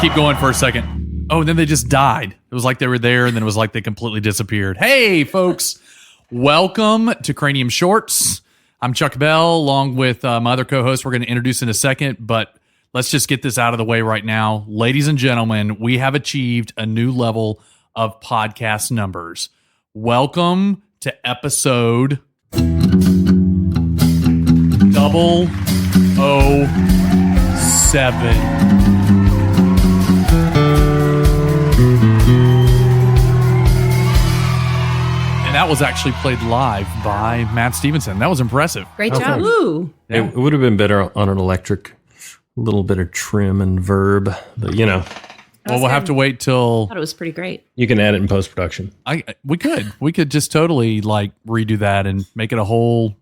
keep going for a second. Oh, and then they just died. It was like they were there, and then it was like they completely disappeared. Hey, folks. Welcome to Cranium Shorts. I'm Chuck Bell, along with my other co-host we're going to introduce in a second, but let's just get this out of the way right now. Ladies and gentlemen, we have achieved a new level of podcast numbers. Welcome to episode 007. That was actually played live by Matt Stevenson. That was impressive. Great job. Ooh. Yeah. It would have been better on an electric, a little bit of trim and verb, but you know. Well, we'll have to wait till I thought it was pretty great. You can add it in post-production. We could just totally like redo that and make it a whole.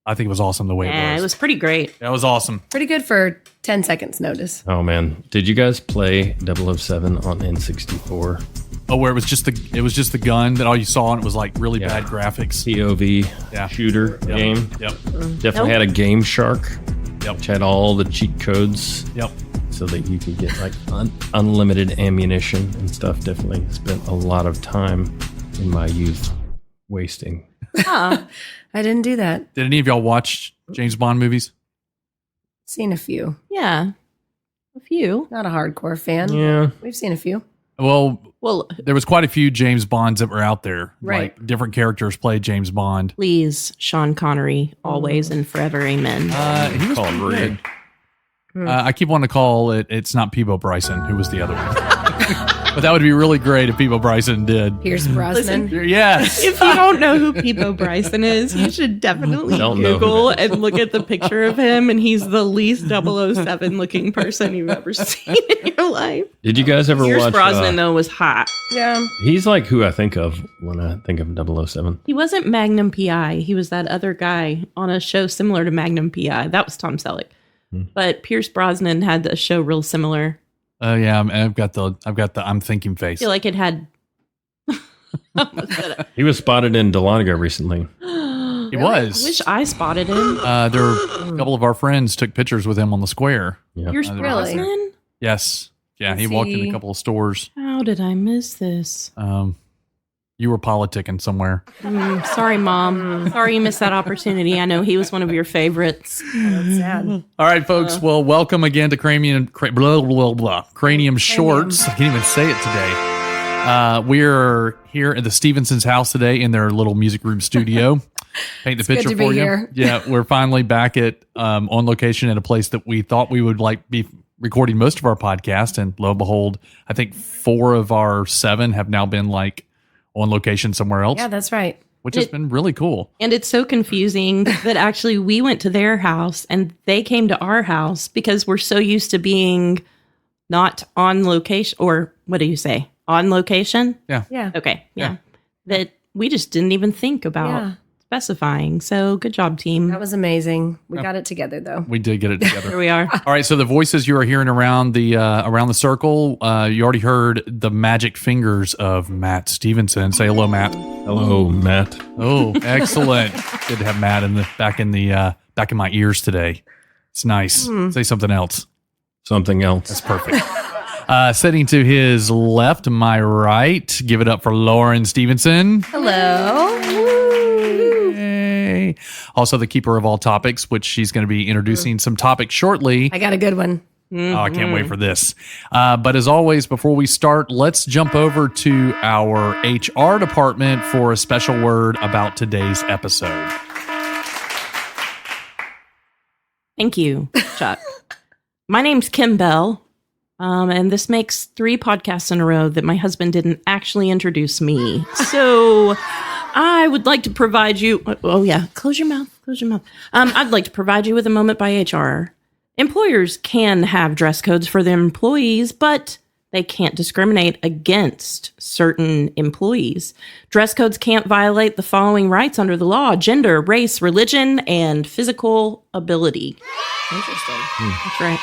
I think it was awesome the way it was. It was pretty great. That was awesome. Pretty good for 10 seconds notice. Oh man, did you guys play 007 on N64? Oh, where it was just the gun that all you saw, and it was like really bad graphics. POV Yeah. shooter game. Yep. Definitely had a Game Shark. Yep. Which had all the cheat codes. Yep. So that you could get like unlimited ammunition and stuff. Definitely spent a lot of time in my youth wasting. Huh. I didn't do that. Did any of y'all watch James Bond movies? Seen a few. Yeah. A few. Not a hardcore fan. Yeah. We've seen a few. Well, Well, there was quite a few James Bonds that were out there. Right. Like different characters played James Bond. please, Sean Connery, always and forever, amen. He was Called pretty Rig. good. I keep wanting to call it. It's not Peebo Bryson, who was the other one. But that would be really great if Peebo Bryson did. Pierce Brosnan. Yes. If you don't know who Peebo Bryson is, you should definitely Don't know who Google that is. and look at the picture of him, and he's the least 007 looking person you've ever seen in your life. Did you guys ever Pierce watch? Brosnan, though, was hot. Yeah. He's like who I think of when I think of 007. He wasn't Magnum PI. He was that other guy on a show similar to Magnum PI. That was Tom Selleck. But Pierce Brosnan had a show real similar. Yeah, I've got the I'm thinking I face. feel like it had. He was spotted in Dahlonega recently. He I was. wish I spotted him. There were a couple of our friends took pictures with him on the square. Yeah. Pierce Really? Brosnan? Yes. Yeah, he Is walked in he- a couple of stores. How did I miss this? You were politicking somewhere. Sorry, Mom. Sorry you missed that opportunity. I know he was one of your favorites. That's sad. All right, folks. Well, welcome again to Cranium Shorts. I can't even say it today. We're here at the Stevensons' house today in their little music room studio. Paint the It's good picture to be for you. here. Yeah, we're finally back at on location at a place that we thought we would like be recording most of our podcast, and lo and behold, I think 4 of our 7 have now been like on location somewhere else, Yeah, that's right. which has been really cool. And it's so confusing that actually we went to their house and they came to our house because we're so used to being not on location, or what do you say? On location? Yeah. Okay. Yeah. That we just didn't even think about Yeah. specifying. So good job, team. That was amazing. We got it together, though. We did get it together. Here we are. All right, so the voices you are hearing around the circle, you already heard the magic fingers of Matt Stevenson. Say hello, Matt. Hello, Matt. Oh, excellent! Good to have Matt in the back in my ears today. It's nice. Say something else. Something else. That's perfect. Sitting to his left, my right. Give it up for Lauren Stevenson. Hello. Yay. Also, the keeper of all topics, which she's going to be introducing some topics shortly. I got a good one. Oh, I can't wait for this. But as always, before we start, let's jump over to our HR department for a special word about today's episode. Thank you, Chuck. My name's Kim Bell, and this makes 3 podcasts in a row that my husband didn't actually introduce me. So I would like to provide you... Oh, yeah. Close your mouth. Close your mouth. I'd like to provide you with a moment by HR. Employers can have dress codes for their employees, but they can't discriminate against certain employees. Dress codes can't violate the following rights under the law: gender, race, religion, and physical ability. Interesting. That's right.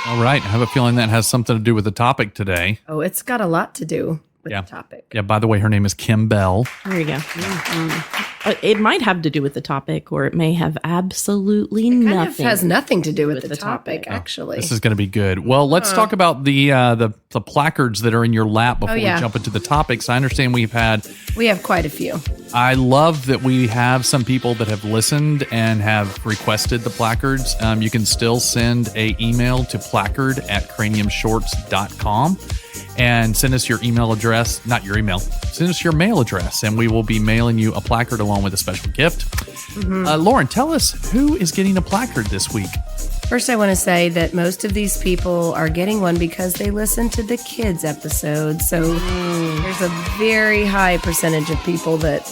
All right. I have a feeling that has something to do with the topic today. Oh, it's got a lot to do. with Yeah. the topic. Yeah, by the way, her name is Kim Bell. There you go. It might have to do with the topic, or it may have absolutely Kind nothing. of has nothing to do with, with the the topic, topic. actually. This is going to be good. Well, let's talk about the placards that are in your lap before we jump into the topics. I understand we have quite a few. I love that we have some people that have listened and have requested the placards. You can still send a email to placard@craniumshorts.com and send us your email address, not your email, send us your mail address, and we will be mailing you a placard along with a special gift. Lauren, tell us who is getting a placard this week. First, I want to say that most of these people are getting one because they listen to the kids episode. So there's a very high percentage of people that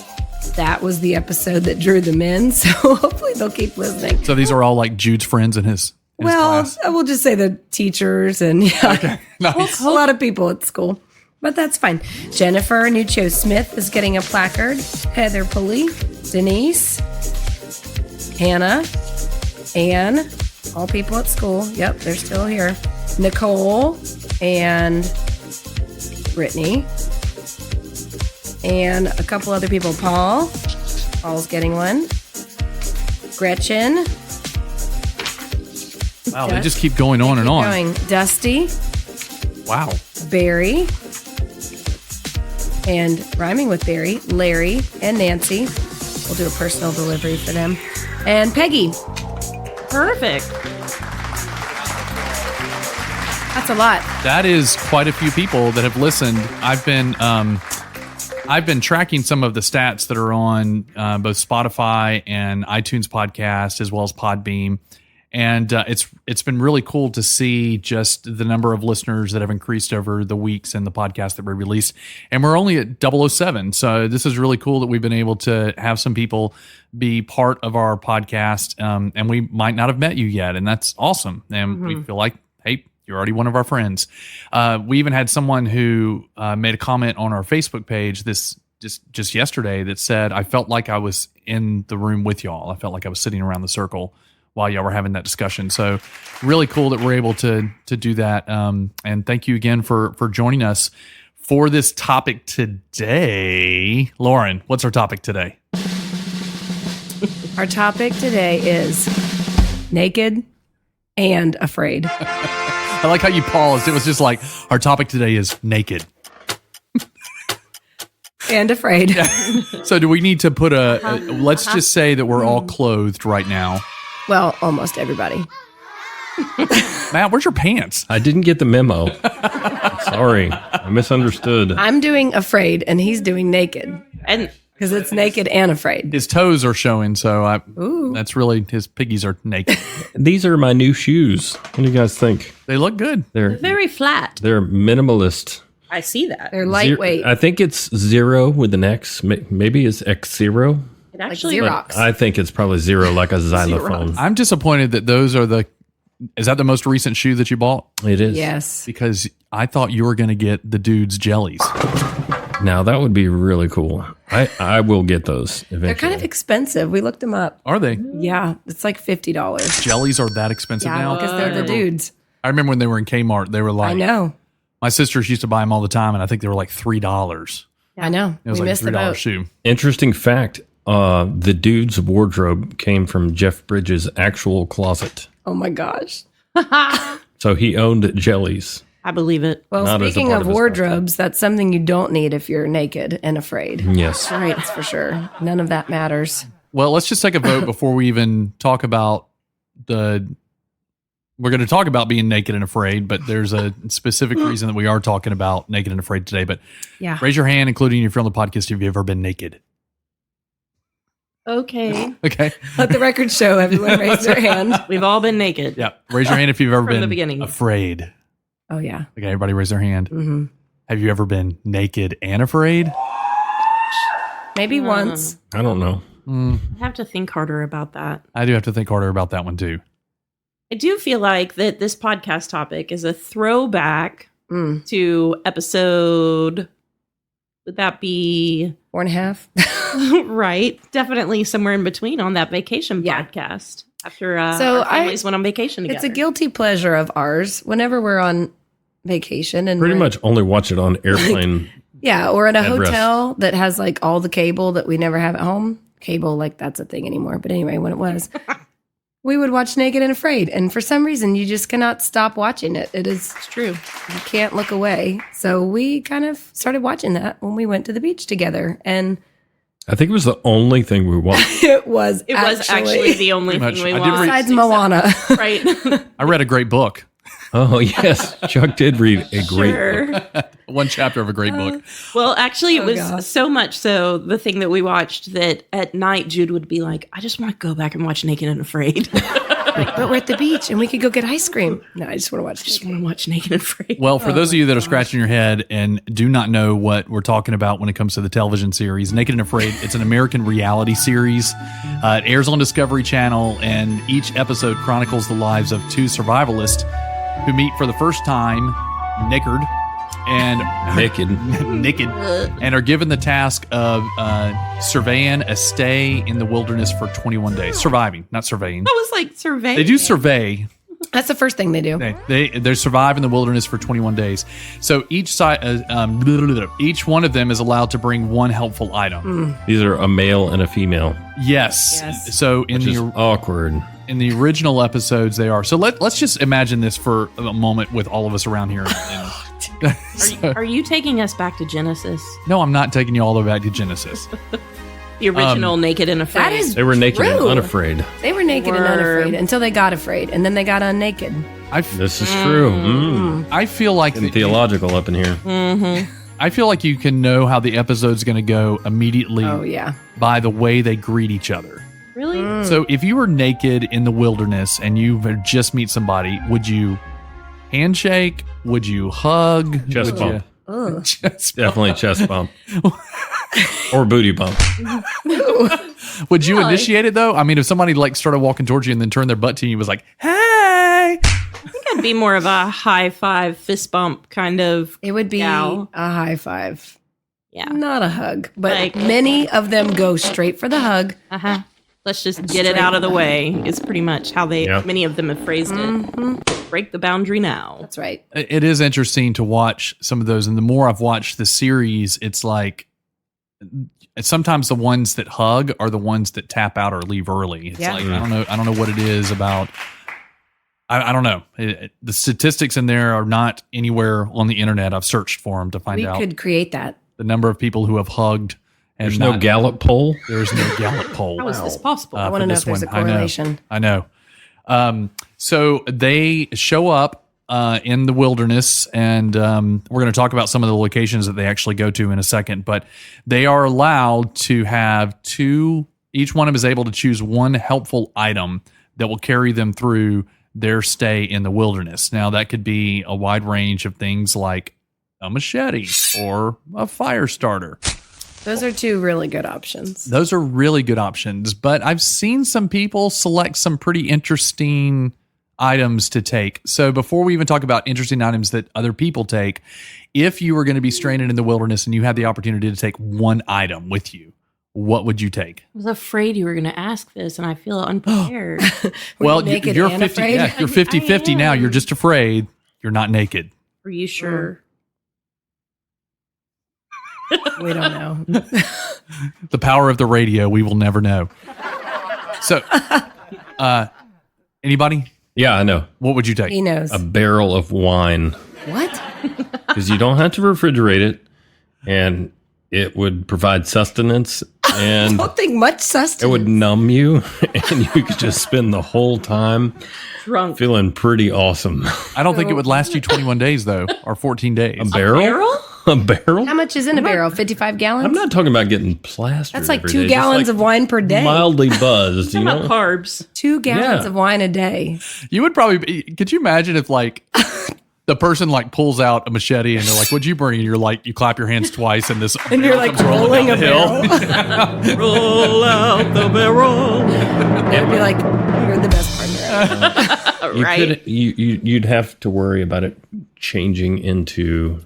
was the episode that drew them in. So hopefully they'll keep listening. So these are all like Jude's friends in his class. I will just say the teachers and Nice. a lot of people at school. But that's fine. Jennifer Nuccio Smith is getting a placard. Heather Pulley, Denise, Hannah, Anne, all people at school. Yep, they're still here. Nicole and Brittany. And a couple other people. Paul's getting one. Gretchen. Wow, they just keep going on and on. Going. Dusty. Wow. Barry. And rhyming with Barry, Larry and Nancy. We'll do a personal delivery for them. And Peggy. Perfect. That's a lot. That is quite a few people that have listened. I've been tracking some of the stats that are on both Spotify and iTunes podcast, as well as Podbeam. And it's been really cool to see just the number of listeners that have increased over the weeks in the podcast that we released. And we're only at 007. So this is really cool that we've been able to have some people be part of our podcast. And we might not have met you yet. And that's awesome. And we feel like, hey, you're already one of our friends. We even had someone who made a comment on our Facebook page just yesterday that said, I felt like I was in the room with y'all. I felt like I was sitting around the circle while y'all were having that discussion. So really cool that we're able to do that. And thank you again for joining us for this topic today. Lauren, what's our topic today? Our topic today is naked and afraid. I like how you paused. It was just like, our topic today is naked. And afraid. So do we need to put let's just say that we're all clothed right now. Well, almost everybody. Matt, where's your pants? I didn't get the memo. Sorry, I misunderstood. I'm doing afraid and he's doing naked. And Because it's naked and afraid. His toes are showing, so that's really, his piggies are naked. These are my new shoes. What do you guys think? They look good. They're very flat. They're minimalist. I see that. They're lightweight. I think it's 0 with an X. Maybe it's X0. It Like actually Xerox. I think it's probably 0, like a xylophone. I'm disappointed that those are is that the most recent shoe that you bought? It is. Yes. Because I thought you were going to get the dude's jellies. Now that would be really cool. I will get those eventually. They're kind of expensive. We looked them up. Are they? Yeah. It's like $50. Jellies are that expensive Yeah, now? because they're the dudes. I remember when they were in Kmart, they were like, I know. My sisters used to buy them all the time, and I think they were like $3. I know. It was We like a missed the $3 boat. shoe. Interesting fact. The dude's wardrobe came from Jeff Bridges' actual closet. Oh my gosh. So he owned jellies. I believe it. Well, Not as a speaking part of of his wardrobes, that's something you don't need if you're naked and afraid. Yes. That's for sure. None of that matters. Well, let's just take a vote before we even talk about we're going to talk about being naked and afraid, but there's a specific reason that we are talking about naked and afraid today. But Yeah. raise your hand, including if you're on the podcast, if you've ever been naked. Okay. Okay. Let the record show everyone raise their hand. We've all been naked. Yeah. Raise your hand if you've ever From the been beginning. afraid. Oh, yeah. Okay. Everybody raise their hand. Hmm. Have you ever been naked and afraid? Maybe once. I don't know. I have to think harder about that. I do have to think harder about that one too. I do feel like that this podcast topic is a throwback to episode. Would that be 4.5. right? Definitely somewhere in between on that vacation Yeah. podcast after So our families went on vacation together. It's a guilty pleasure of ours whenever we're on vacation. And Pretty we're- much only watch it on airplane Yeah, or at a Bed rest. hotel that has like all the cable that we never have at home. Cable, like that's a thing anymore. But anyway, when it was, we would watch Naked and Afraid. And for some reason, you just cannot stop watching it. It's true. You can't look away. So we kind of started watching that when we went to the beach together. And I think it was the only thing we watched. it was actually the only Pretty thing we much. I did watched. besides Moana. Right. I read a great book. Oh, yes. Chuck did read a great book. Sure. One chapter of a great book. Well, actually, it was gosh. so much so the thing that we watched that at night Jude would be like, I just want to go back and watch Naked and Afraid. But we're at the beach and we could go get ice cream. No, I just want to watch just want to watch Naked and Afraid. Well, for those of you that are scratching your head and do not know what we're talking about when it comes to the television series, Naked and Afraid, it's an American reality series. It airs on Discovery Channel, and each episode chronicles the lives of two survivalists who meet for the first time naked and naked and are given the task of surveying a stay in the wilderness for 21 days. Surviving, not surveying. I was like, survey. They do survey. That's the first thing they do. They survive in the wilderness for 21 days. So each each one of them is allowed to bring one helpful item. These are a male and a female. Yes. Yes. So in Which is awkward. in the original episodes, they are. So let's just imagine this for a moment with all of us around here. Are you taking us back to Genesis? No, I'm not taking you all the way back to Genesis. The original Naked and Afraid. That is They were naked and true. unafraid. They were naked and unafraid until they got afraid, and then they got unnaked. This is true. I feel like Getting theological up in here. I feel like you can know how the episode's going to go immediately Oh yeah. by the way they greet each other. Really? So if you were naked in the wilderness and you just meet somebody, would you handshake? Would you hug? Chest Would bump. you- Chest bump. Definitely chest bump. Or booty bump. Would you initiate it though? I mean, if somebody like started walking towards you and then turned their butt to you and was like, "Hey," I think I'd be more of a high five, fist bump kind of. It would be gal. a high five, Yeah. not a hug. But Like- many of them go straight for the hug. Uh-huh. Let's just get it out of the way is pretty much how many of them have phrased it. Break the boundary now. That's right. It is interesting to watch some of those, and the more I've watched the series, it's like sometimes the ones that hug are the ones that tap out or leave early. It's Yeah. like I don't know what it is about. I don't know. The statistics in there are not anywhere on the internet. I've searched for them to find We out could create that. the number of people who have hugged. And There's no Gallup poll. There's no Gallup poll. How is this possible? I want to for know this if there's a one. I know. correlation. I know. So they show up in the wilderness, and we're going to talk about some of the locations that they actually go to in a second. But they are allowed to have two. Each one of them is able to choose one helpful item that will carry them through their stay in the wilderness. Now, that could be a wide range of things like a machete or a fire starter. Those are two really good options. Those are really good options, but I've seen some people select some pretty interesting items to take. So before we even talk about interesting items that other people take, if you were going to be stranded in the wilderness and you had the opportunity to take one item with you, what would you take? I was afraid you were going to ask this, and I feel unprepared. Well, naked you're and 50. afraid? Yeah, you're 50-50 now. You're just afraid. You're not naked. Are you sure? We don't know. The power of the radio, we will never know. So, anybody? Yeah, I know. What would you take? He knows. A barrel of wine. What? Because you don't have to refrigerate it, and it would provide sustenance, and I don't think much sustenance. it would numb you, and you could just spend the whole time Drunk. feeling pretty awesome. I don't think it would last you 21 days, though, or 14 days. A barrel? barrel? A barrel? How much is in a barrel? 55 gallons? I'm not talking about getting plastered. That's like every 2 day, just gallons like of wine per day. Mildly buzzed, you About know? carbs. 2 gallons Yeah. of wine a day. You would probably be, could you imagine if like the person like pulls out a machete and they're like, what'd you bring? And you're like, you clap your hands twice and this And you're like comes rolling down a the barrel. Roll out the barrel. It'd be like, you're the best partner ever. You Right. could, you'd have to worry about it changing into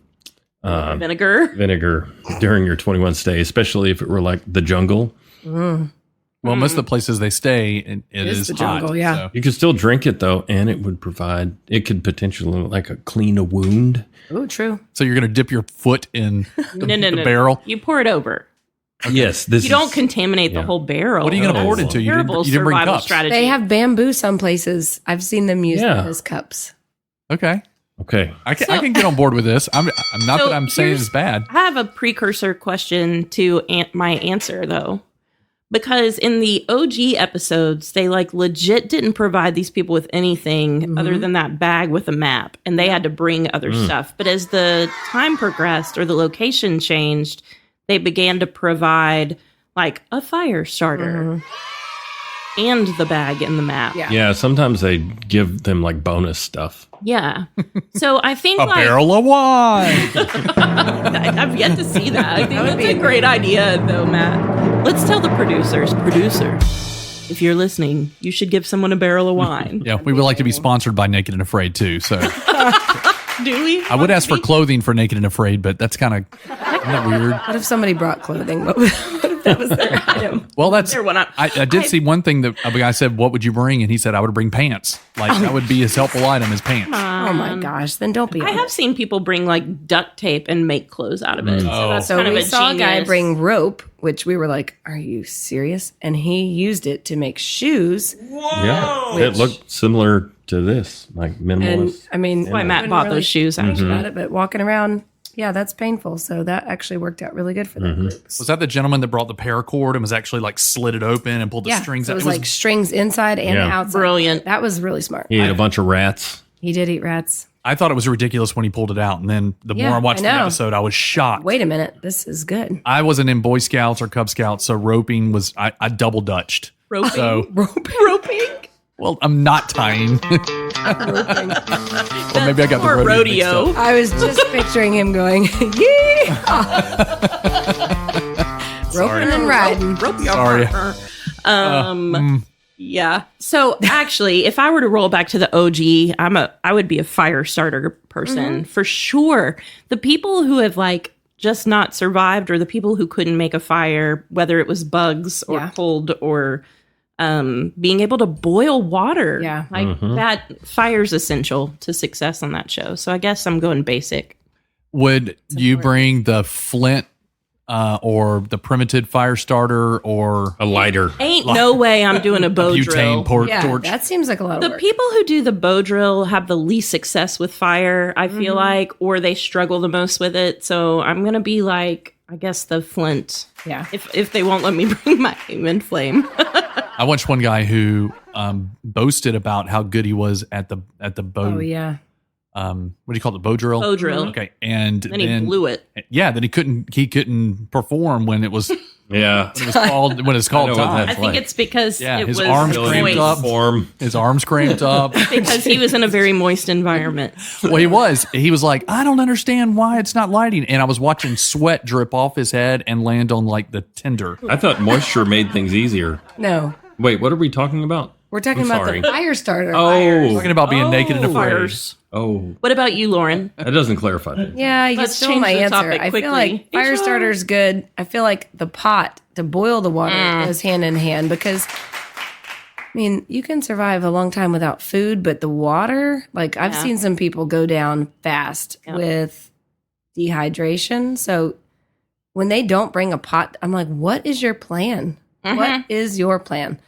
Vinegar. vinegar during your 21 stay, especially if it were like the jungle. Well, most of the places they stay, it is the hot. jungle, yeah. So. You could still drink it though, and it would provide. It could potentially clean a wound. Oh, true. So you're going to dip your foot in the No. barrel? You pour it over. Yes, You don't contaminate the whole barrel. What are you going to pour it into? You Terrible didn't bring survival cups. strategy. They have bamboo some places. I've seen them use them as cups. Okay. Okay. I can get on board with this. I'm not So that I'm saying here's- it's bad. I have a precursor question to my answer, though. Because in the OG episodes, they legit didn't provide these people with anything other than that bag with a map, and they had to bring other stuff. But as the time progressed or the location changed, they began to provide a fire starter and the bag and the map. Yeah. Sometimes they give them bonus stuff. Yeah. So I think A barrel of wine. I've yet to see that. I think that's a great idea, though, Matt. Let's tell the producers, if you're listening, you should give someone a barrel of wine. Yeah, we would like to be sponsored by Naked and Afraid too. So Do we? I would ask for clothing for Naked and Afraid, but that's kind of isn't that weird. What if somebody brought clothing? What if that was their item? Well, that's There, why not? I did see one thing that a guy said, "What would you bring?" And he said, "I would bring pants. That would be his helpful item is pants." Oh my gosh! Then don't be. I have seen people bring duct tape and make clothes out of it. So that's So kind of we a saw a guy genius. bring rope, which we were like, "Are you serious?" And he used it to make shoes. Yeah. It looked similar to this, And minimalist. I mean, Why Matt wouldn't bought really those shoes, think actually. about it, but walking around, yeah, that's painful. So that actually worked out really good for that group. Was that the gentleman that brought the paracord and was actually slid it open and pulled the Yeah, strings so out? it was strings inside and Yeah. outside. Brilliant. That was really smart. He ate a bunch of rats. He did eat rats. I thought it was ridiculous when he pulled it out, and then the more I watched the I know. episode, I was shocked. Wait a minute, this is good. I wasn't in Boy Scouts or Cub Scouts, so roping was I double dutched. Roping. So, Roping. well, I'm not tying. Or maybe I got the Or rodeo. rodeo. I was just picturing him going, yeah, roping and riding. Rope Sorry. Yeah. So actually, if I were to roll back to the OG, I would be a fire starter person for sure. The people who have just not survived, or the people who couldn't make a fire, whether it was bugs or cold or being able to boil water. Yeah. That fire's essential to success on that show. So I guess I'm going basic. Would you bring the Flint or the primitive fire starter or A lighter. Ain't no way I'm doing a bow drill. butane Yeah, torch? that seems like a lot of The work. people who do the bow drill have the least success with fire, I feel like, or they struggle the most with it. So I'm going to be I guess the Flint. Yeah. If they won't let me bring my aim and flame. I watched one guy who boasted about how good he was at the bow. Oh yeah. What do you call it? Bow drill. Bow drill. Okay, and Then he blew it. Yeah, then he couldn't perform when it was Yeah. called when it's called I know what time. I think it's because Yeah, it his was arms moist. cramped up. Form. His arms cramped up. Because he was in a very moist environment. Well, he was like, I don't understand why it's not lighting, and I was watching sweat drip off his head and land on the tinder. I thought moisture made things easier. No, Wait, what are we talking about? we're talking I'm about sorry. the fire starter. Oh. Talking about being naked and afraid. Fires. Oh, What about you, Lauren? that doesn't clarify things. Yeah, you Let's stole change my the answer. topic I feel quickly. like fire HR. starter's good. I feel like the pot to boil the water goes hand in hand because, you can survive a long time without food, but the water, I've seen some people go down fast with dehydration. So when they don't bring a pot, I'm like, what is your plan? What is your plan?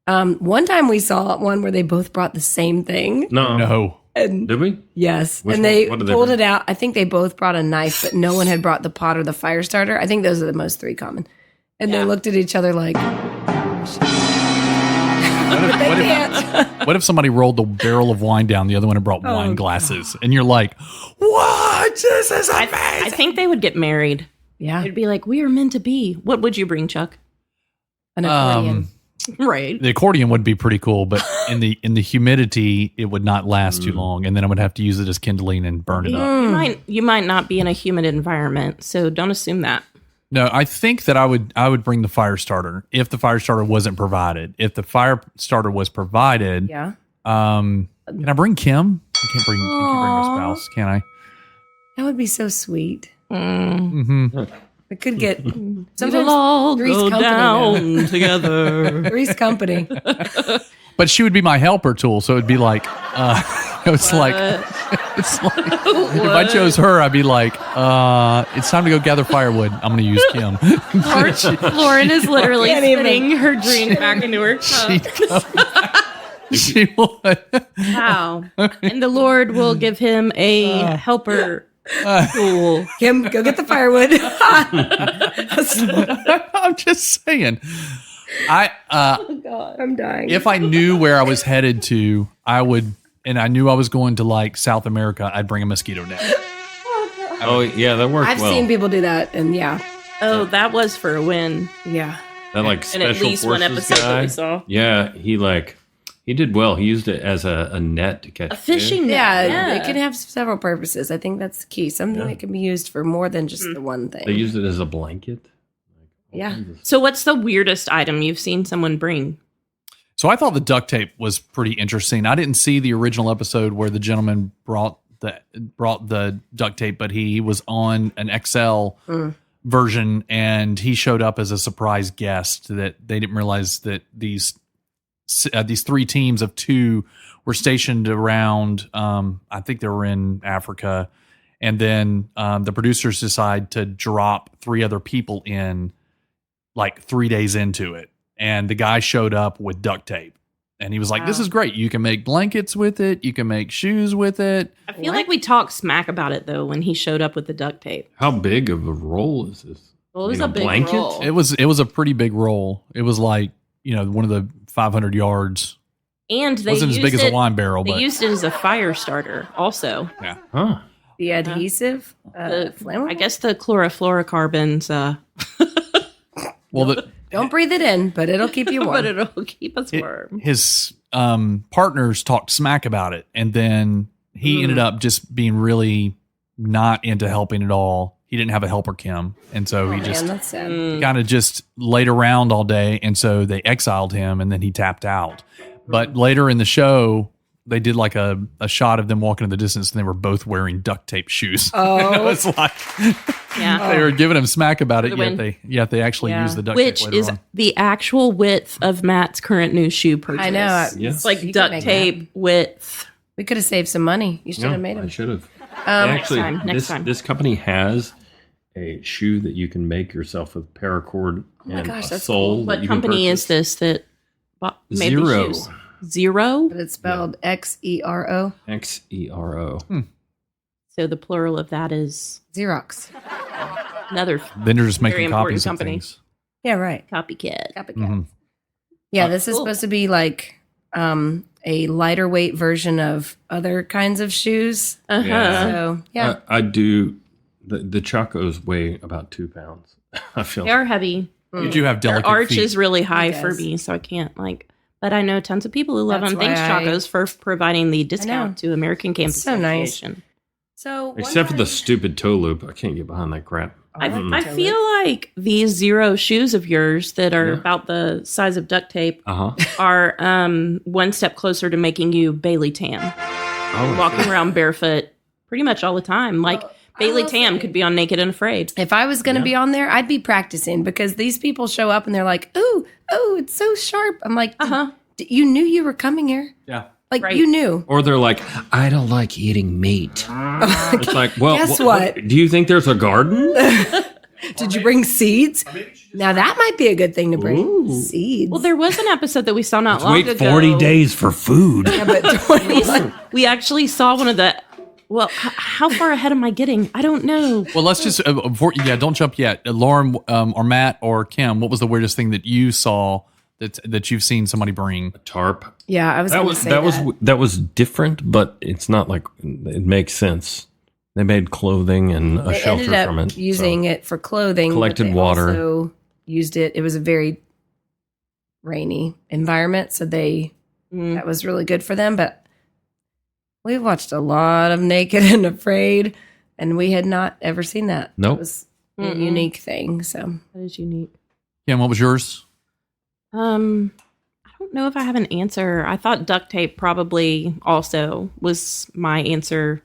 One time we saw one where they both brought the same thing. No. Did we? Yes. Which and one? they What did they pulled bring? it out. I think they both brought a knife, but no one had brought the pot or the fire starter. I think those are the most three common. And they looked at each other like, What if, what if somebody rolled the barrel of wine down, the other one had brought wine glasses, and you're like, what? This is amazing. I think they would get married. yeah, It'd be like, we are meant to be. What would you bring, Chuck? an accordion. Right. The accordion would be pretty cool, but in the humidity, it would not last too long, and then I would have to use it as kindling and burn it up. You might not be in a humid environment, so don't assume that. No, I think that I would bring the fire starter if the fire starter wasn't provided. If the fire starter was provided, Yeah. can I bring Kim? I can't bring her spouse, can I? That would be so sweet. Mm-hmm. We could get We'll sometimes all Three's go Company down together. Three's Company. But she would be my helper tool, so it'd be like, it's like if I chose her, I'd be like, it's time to go gather firewood. I'm going to use Kim. Lauren is literally Can't even. spitting her drink back into her cup. She would. Wow. And the Lord will give him a helper tool. Kim, go get the firewood. I'm just saying. I'm dying. If I knew where I was headed to, I would, and I knew I was going to like South America, I'd bring a mosquito net. Oh yeah, that worked I've well. seen people do that, and yeah. Oh, that was for a win. Yeah. That like In special at least one forces episode guy. that we saw. Yeah, he did well. He used it as a net to catch A fishing net. Yeah, it can have several purposes. I think that's the key. Something that can be used for more than just the one thing. They used it as a blanket. Yeah. So what's the weirdest item you've seen someone bring? So I thought the duct tape was pretty interesting. I didn't see the original episode where the gentleman brought the duct tape, but he was on an XL version, and he showed up as a surprise guest. That they didn't realize that these three teams of two were stationed around. I think they were in Africa, and then the producers decide to drop three other people in, like 3 days into it. And the guy showed up with duct tape, and he was like, "This is great. You can make blankets with it. You can make shoes with it." I feel like we talked smack about it though when he showed up with the duct tape. How big of a roll is this? Well, it was I a mean, big blanket? roll. It was a pretty big roll. It was like, one of the 500 yards. And It they wasn't as big as a wine barrel, They but used it as a fire starter also. yeah. Huh. The adhesive, I flammable? guess the chlorofluorocarbons, Well, Don't breathe it in, but it'll keep you warm. but it'll keep us warm. his partners talked smack about it, and then he ended up just being really not into helping at all. He didn't have a helper, Kim, and so he just Man, that's sad. kind of just laid around all day, and so they exiled him, and then he tapped out. But later in the show, they did like a shot of them walking in the distance, and they were both wearing duct tape shoes. Oh. It was like Yeah. they were giving him smack about it, For the yet they actually Yeah. used the duct Which tape later is on. the actual width of Matt's current new shoe purchase. I know. Yeah. It's like You could duct make tape width. We could have saved some money. You should have made I them. should have. Next time. This company has a shoe that you can make yourself with paracord and gosh, a that's sole. cool. that What you can company is purchase. this that made these Zero. shoes? Zero? But it's spelled Xero. XERO. So the plural of that is Xerox. another Then you're just Very making important copies of company. things. Yeah, right. copycat. Copycat. Mhm. Yeah, this is Cool. supposed to be like a lighter weight version of other kinds of shoes. Uh-huh. Yeah. So, yeah. I do. The Chacos weigh about 2 pounds. I feel. They are heavy. You do have Their delicate arch feet. is really high It for does. me, so I can't but I know tons of people who love That's them. Thanks, why I- Chacos, for providing the discount to American Campus so nice. Association. So Except for the stupid toe loop. I can't get behind that crap. I feel like these Zero shoes of yours that are about the size of duct tape Uh huh. are one step closer to making you Bailey Tam. Oh, Walking around barefoot pretty much all the time. Like Bailey will Tam say- could be on Naked and Afraid. If I was going to be on there, I'd be practicing because these people show up and they're like, "Ooh, it's so sharp." I'm like, "You knew you were coming here. Yeah. Like Right. you knew." Or they're like, I don't like eating meat. It's like, well, Guess what? Do you think there's a garden? Did you bring seeds? Now that might be a good thing to bring. Seeds. Well, there was an episode that we saw not long Wait ago. 40 days for food. Yeah, but 21. We actually saw one of the. Well, how far ahead am I getting? I don't know. Well, let's just don't jump yet. Lauren or Matt or Kim, what was the weirdest thing that you saw that you've seen somebody bring? Tarp. Yeah, I was That going to was say that was different, but it's not like it makes sense. They made clothing and a They shelter ended up from it. using it for clothing. but Collected they water. Also used it. It was a very rainy environment, so that was really good for them. But we watched a lot of Naked and Afraid, and we had not ever seen that. Nope. It was a unique thing. So That is unique. Kim, what was yours? I don't know if I have an answer. I thought duct tape probably also was my answer.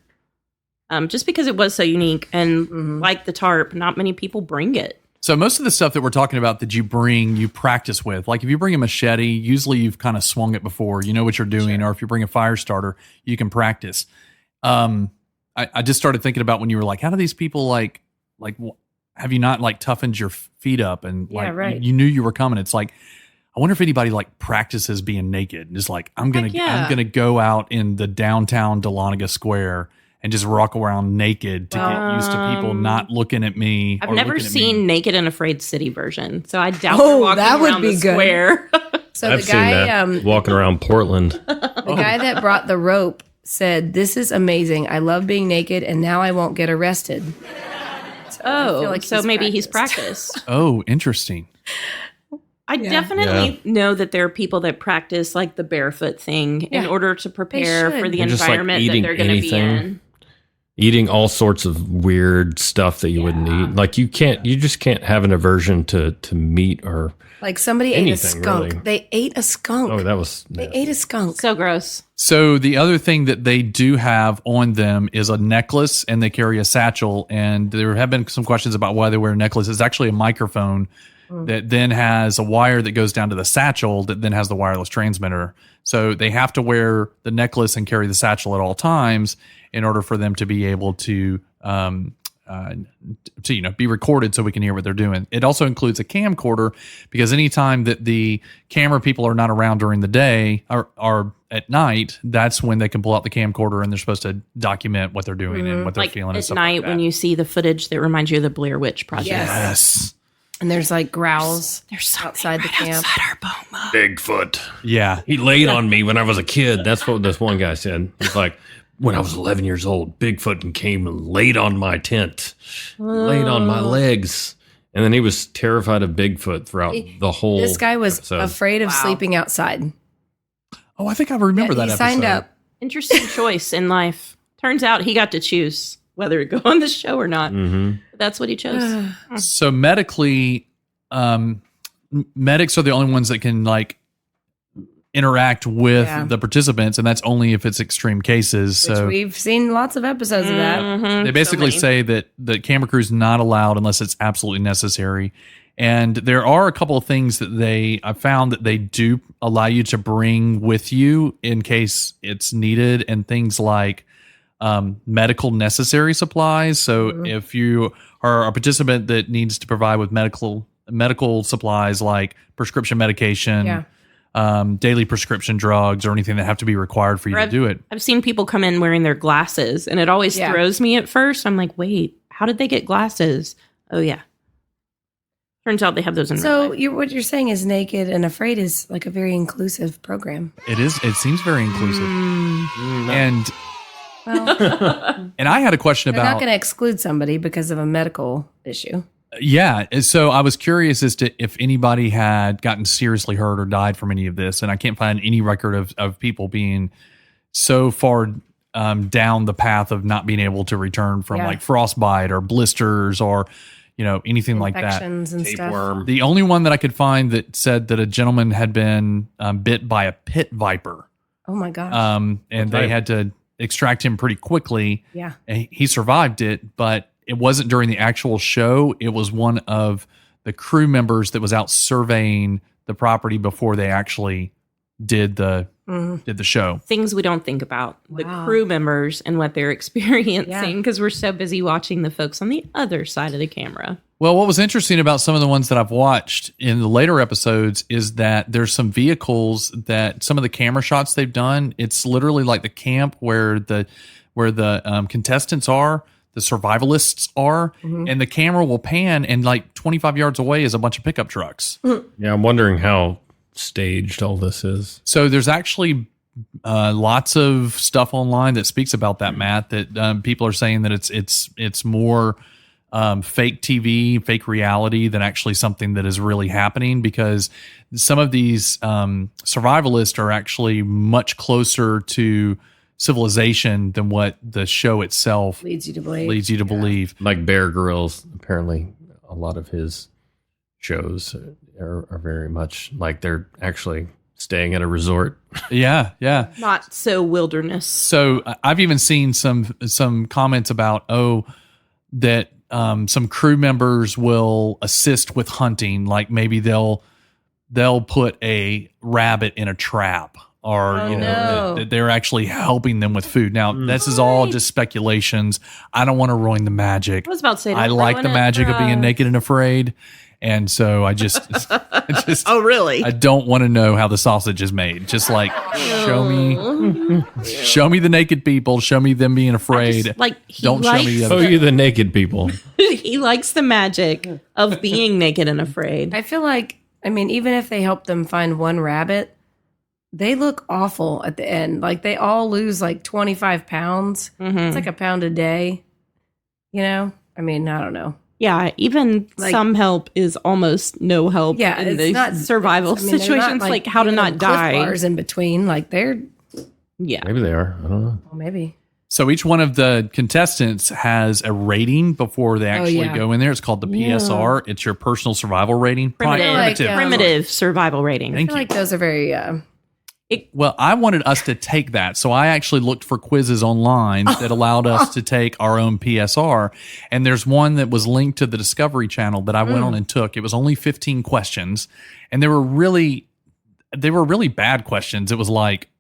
just because it was so unique. And like the tarp, not many people bring it. So most of the stuff that we're talking about that you practice with, like if you bring a machete, usually you've kind of swung it before, you know what you're doing, or if you bring a fire starter, you can practice. I just started thinking about when you were like, how do these people like, have you not like toughened your feet up and like you knew you were coming? It's like, I wonder if anybody like practices being naked and just like, I'm gonna go out in the downtown Dahlonega Square and just walk around naked to get used to people not looking at me. I've never seen Naked and Afraid City version, so I doubt they're walking that would around be the good. square. So I've the guy, seen that walking around Portland. the guy that brought the rope said, "This is amazing. I love being naked, and now I won't get arrested." So I feel like so maybe he's practiced. Oh, interesting. I definitely know that there are people that practice like the barefoot thing in order to prepare for the You're just, like, environment that eating they're going to be anything. in. Eating all sorts of weird stuff that you wouldn't eat. Like you just can't have an aversion to meat or like somebody ate a anything, skunk. really. They ate a skunk. oh, that was They ate a skunk. So gross. So the other thing that they do have on them is a necklace, and they carry a satchel. And there have been some questions about why they wear a necklace. It's actually a microphone that then has a wire that goes down to the satchel that then has the wireless transmitter. So they have to wear the necklace and carry the satchel at all times in order for them to be able to be recorded so we can hear what they're doing. It also includes a camcorder because anytime that the camera people are not around during the day or at night, that's when they can pull out the camcorder and they're supposed to document what they're doing and what they're Like feeling and at stuff night like that. when you see the footage that reminds you of the Blair Witch Project. Yes. And there's like growls There's something outside the camp. outside our Boma. Bigfoot. Yeah. He laid on me when I was a kid. That's what this one guy said. He's like, when I was 11 years old, Bigfoot came and laid on my tent, laid on my legs. And then he was terrified of Bigfoot throughout the whole This guy was episode. afraid of sleeping outside. Oh, I think I remember that he episode. signed up. Interesting choice in life. Turns out he got to choose whether to go on the show or not. Mhm. That's what he chose. So medically, medics are the only ones that can like interact with the participants, and that's only if it's extreme cases. Which So we've seen lots of episodes of that. they basically say that the camera crew's not allowed unless it's absolutely necessary. And there are a couple of things that I found that they do allow you to bring with you in case it's needed, and things like medical necessary supplies. So if you are a participant that needs to provide with medical supplies like prescription medication, daily prescription drugs, or anything that have to be required for you to do it. I've seen people come in wearing their glasses, and it always throws me at first. I'm like, wait, how did they get glasses? Oh, yeah. Turns out they have those in real So life. what you're saying is Naked and Afraid is like a very inclusive program. It is. It seems very inclusive. And Well, and I had a question they're not about going to exclude somebody because of a medical issue. Yeah. So I was curious as to if anybody had gotten seriously hurt or died from any of this. And I can't find any record of people being so far down the path of not being able to return from like frostbite or blisters or, anything like that. Infections and stuff. Tapeworm. The only one that I could find that said that a gentleman had been bit by a pit viper. Oh my gosh. And they had to extract him pretty quickly. Yeah. And he survived it, but it wasn't during the actual show. It was one of the crew members that was out surveying the property before they actually did the show. Things we don't think about. The crew members and what they're experiencing because we're so busy watching the folks on the other side of the camera. Well, what was interesting about some of the ones that I've watched in the later episodes is that there's some vehicles that some of the camera shots they've done, it's literally like the camp where the contestants are, the survivalists are, and the camera will pan and like 25 yards away is a bunch of pickup trucks. Yeah, I'm wondering how staged all this is. So there's actually lots of stuff online that speaks about that, Matt, that people are saying that it's more fake TV, fake reality than actually something that is really happening, because some of these survivalists are actually much closer to civilization than what the show itself leads you to believe. Like Bear Grylls, apparently a lot of his shows are very much like they're actually staying at a resort. Yeah, yeah. Not so wilderness. So I've even seen some comments about that some crew members will assist with hunting, like maybe they'll put a rabbit in a trap, or that they're actually helping them with food. Now this is all just speculations. I don't want to ruin the magic. I was about to say, I don't like ruin the it magic for of being us. naked and afraid, and so I just Oh, really? I don't want to know how the sausage is made. Just like show me the naked people. Show me them being afraid. Don't show me the Oh, other. you the naked people. He likes the magic of being naked and afraid. I feel like, I mean, even if they help them find one rabbit, they look awful at the end. Like they all lose like 25 pounds. It's like a pound a day. You know? I mean, I don't know. Yeah, even Like- some help is almost no help Yeah, in it's these not survival I mean, they're situations, not, like how to giving not them Cliff die. Bars in between, like they're Yeah. Maybe they are. I don't know. well, maybe. So each one of the contestants has a rating before they actually yeah. go in there. It's called the PSR. It's your personal survival rating. Primitive, Like, primitive survival rating. Thank I feel you. like those are very Well, I wanted us to take that. So I actually looked for quizzes online that allowed us to take our own PSR. And there's one that was linked to the Discovery Channel that I went on and took. It was only 15 questions. And they were really bad questions. It was like,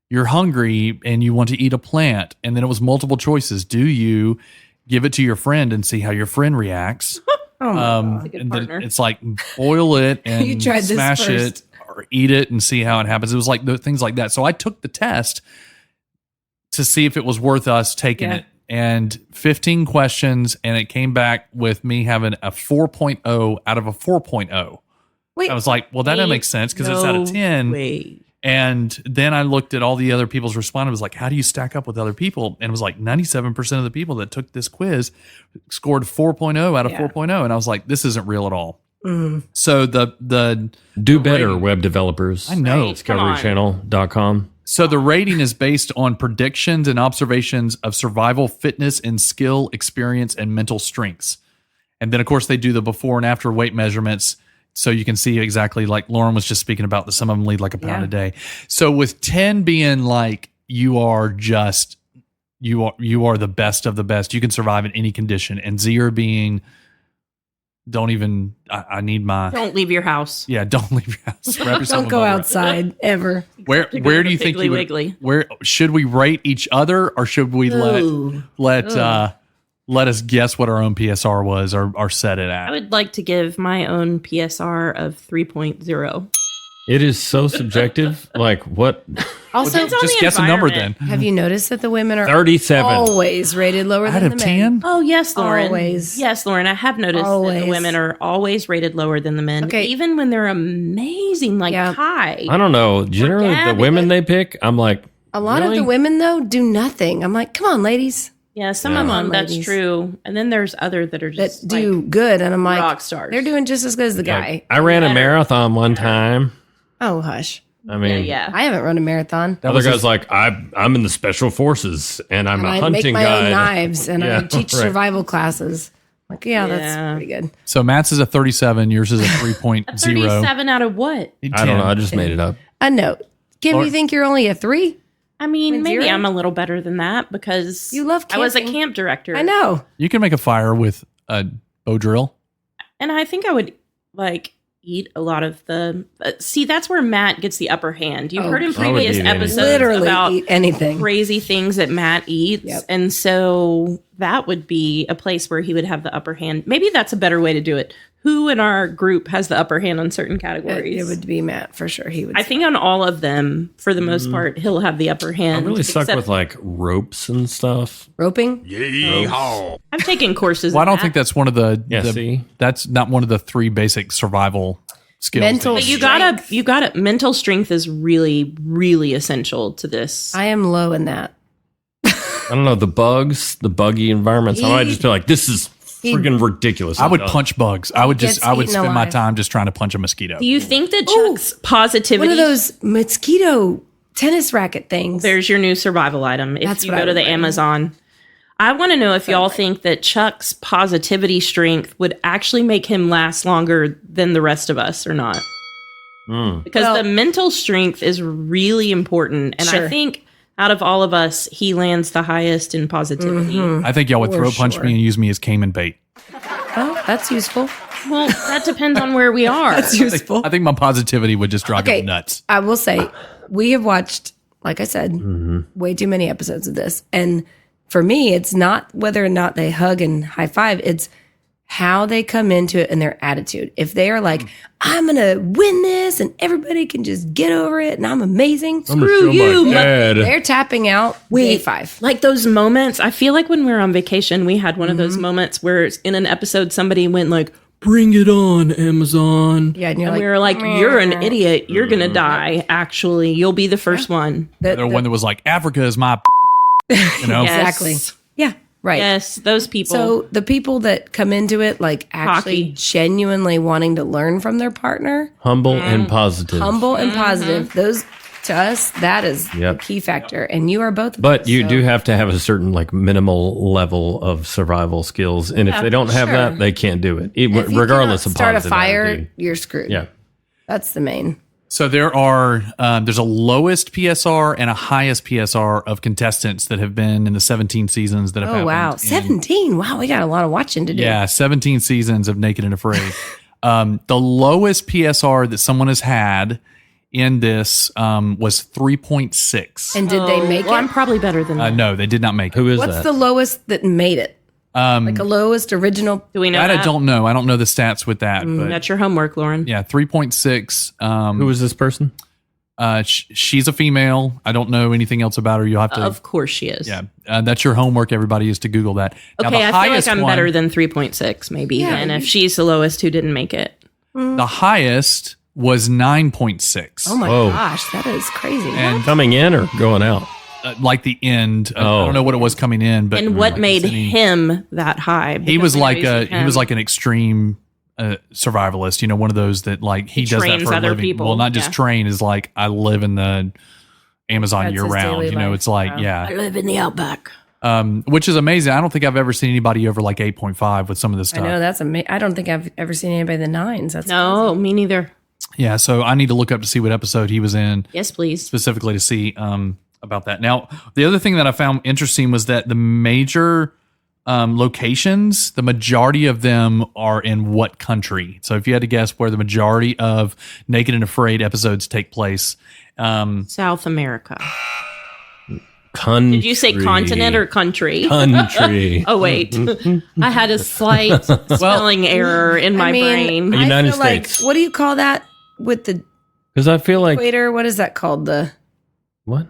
you're hungry and you want to eat a plant. And then it was multiple choices. Do you give it to your friend and see how your friend reacts? That's a good And then partner. it's like boil it and You tried this smash first. it or eat it and see how it happens. It was like things like that. So I took the test to see if it was worth us taking Yeah. it. And 15 questions, and it came back with me having a 4.0 out of a 4.0. wait. I was like, well, that doesn't make sense because it's out of 10. Way. And then I looked at all the other people's responses. It was like, how do you stack up with other people? And it was like 97% of the people that took this quiz scored 4.0 out of 4.0. And I was like, this isn't real at all. So the Do better, web developers. I know. Right. Come on. DiscoveryChannel.com. So the rating is based on predictions and observations of survival, fitness, and skill, experience, and mental strengths. And then, of course, they do the before and after weight measurements. So you can see exactly, like Lauren was just speaking about, that some of them lead like a pound a day. So with 10 being like you are the best of the best, you can survive in any condition, and 0 being I need my Don't leave your house. don't leave your house. Wrap yourself Don't in go bubble wrap. outside ever. Where to do the you think Piggly you would, Wiggly. where should we rate each other, or should we let us guess what our own PSR was, or set it I at? would like to give my own PSR of 3.0. It is so subjective. Like what? Also, Depends on Just the guess a number then. environment. have you noticed that the women are 37. always rated lower Out than of the men? 10? Oh, yes, Lauren. Always. Yes, Lauren. I have noticed that Always. the women are always rated lower than the men. Okay. Even when they're amazing, like Yeah. Kai. I don't know. Generally, the Gabby, women but- they pick, I'm like, A lot really? of the women, though, do nothing. I'm like, come on, ladies, Yeah, some Yeah. of Come them, on, that's ladies. true. And then there's other that are that just do like, good. And I'm like, rock stars. they're doing just as good as the guy. Like, I ran a Better. marathon one time. Oh, hush. I mean, yeah. I haven't run a marathon. That other was guy's like, I'm in the special forces and I'm And a I hunting make my guy. own knives and Yeah, I teach right. survival classes. Like, yeah, Yeah. that's pretty good. So Matt's is a 37, yours is a 3.0. 37 out of what? I don't know. I just made it up. A note. Kim, Or- you think you're only a 3? I mean, With maybe 0? I'm a little better than that because You love I was a camping. camp director. I know. You can make a fire with a bow drill. And I think I would like eat a lot of the. See, that's where Matt gets the upper hand. You've Oh, heard in I would previous eat anything. episodes Literally about eat anything. crazy things that Matt eats. Yep. And so that would be a place where he would have the upper hand. Maybe that's a better way to do it. Who in our group has the upper hand on certain categories? It would be Matt for sure. He would. I think on all of them, for the most part, he'll have the upper I hand. really suck except with like ropes and stuff. roping. I've taken courses. Well, I in don't that. think that's one of Yeah, the see? that's not one of the 3 basic survival skills. Mental- that But you you gotta mental strength is really, really essential to this. I am low in that. I don't know. The bugs, the buggy environments. I might just be like, this is freaking ridiculous. I would I'm done. punch bugs. I would Gets spend eaten my alive. time just trying to punch a mosquito. Do you think that Ooh, Chuck's positivity? One of those mosquito tennis racket things. There's your new survival item. If That's you what I go to would the bring. Amazon, I want to know if y'all think that Chuck's positivity strength would actually make him last longer than the rest of us or not. Because Well- the mental strength is really important. And Sure. I think out of all of us, he lands the highest in positivity. I think y'all would For throat punch sure. me and use me as Cayman bait. Oh, that's useful. Well, that depends on where we are. That's useful. I think my positivity would just drive Okay. you nuts. I will say, we have watched, like I said, way too many episodes of this. And for me, it's not whether or not they hug and high five, it's how they come into it and their attitude. If they are like, I'm going to win this and everybody can just get over it and I'm amazing, screw you. They're tapping out day 5. Like those moments, I feel like when we were on vacation, we had one of those moments where in an episode somebody went like, "Bring it on, Amazon." Yeah, and you're And like, we were like, "You're an idiot. You're going to die, actually. You'll be the first one." The one that was like, Africa is my, you know? Yes. Exactly. Yeah, right. Yes, those people. So the people that come into it, like actually Cocky. genuinely wanting to learn from their partner, Humble and positive. humble and positive, those to us, that is Yep. the key factor. And you are both of But those, you so- do have to have a certain like minimal level of survival skills, and if they don't have sure. that, they can't do it, If you regardless cannot of start a positive fire, attitude. you're screwed. Yeah, That's the main. So there are there's a lowest PSR and a highest PSR of contestants that have been in the 17 seasons that have Oh happened. wow, in- 17. Wow, we got a lot of watching to do. Yeah, 17 seasons of Naked and Afraid. The lowest PSR that someone has had in this was 3.6. And did they make well, it? I'm probably better than that. No, they did not make it. who is What's that? the lowest that made it? Like a lowest original. Do we know That that? I don't know. I don't know the stats with that. But That's your homework, Lauren. yeah, 3.6. Who is this person? She's a female. I don't know anything else about her. You'll have to. Of course she is. Yeah, that's your homework. Everybody is to Google that. Now, Okay, the I feel like highest I'm one- better than 3.6, maybe. Yeah. And if she's the lowest who didn't make it. The highest was 9.6. Oh my Whoa. gosh, that is crazy. And Coming in or going out? like the end. I Oh. don't know what it was coming in, but And what made considering- him that high? He was Because like we know a he's he was him. like an extreme survivalist. You know, one of those that like he does that trains for a other living. people, Well, not just yeah. train is like I live in the Amazon That's year his round. daily You know, life. it's like I yeah, live in the outback. which is amazing. I don't think I've ever seen anybody over like 8.5 with some of this I stuff. know that's amazing. I don't think I've ever seen anybody in the 9s. That's No, me neither. Yeah, so I need to look up to see what episode he was in Yes, please. specifically to see about that. Now, the other thing that I found interesting was that the major locations, the majority of them are in what country? So if you had to guess where the majority of Naked and Afraid episodes take place, South America. Country. Did you say continent or country? country? Oh, wait. I had a slight spelling error in my brain. I United feel like, States. what do you call that with the Because I feel like equator? What is that called? what?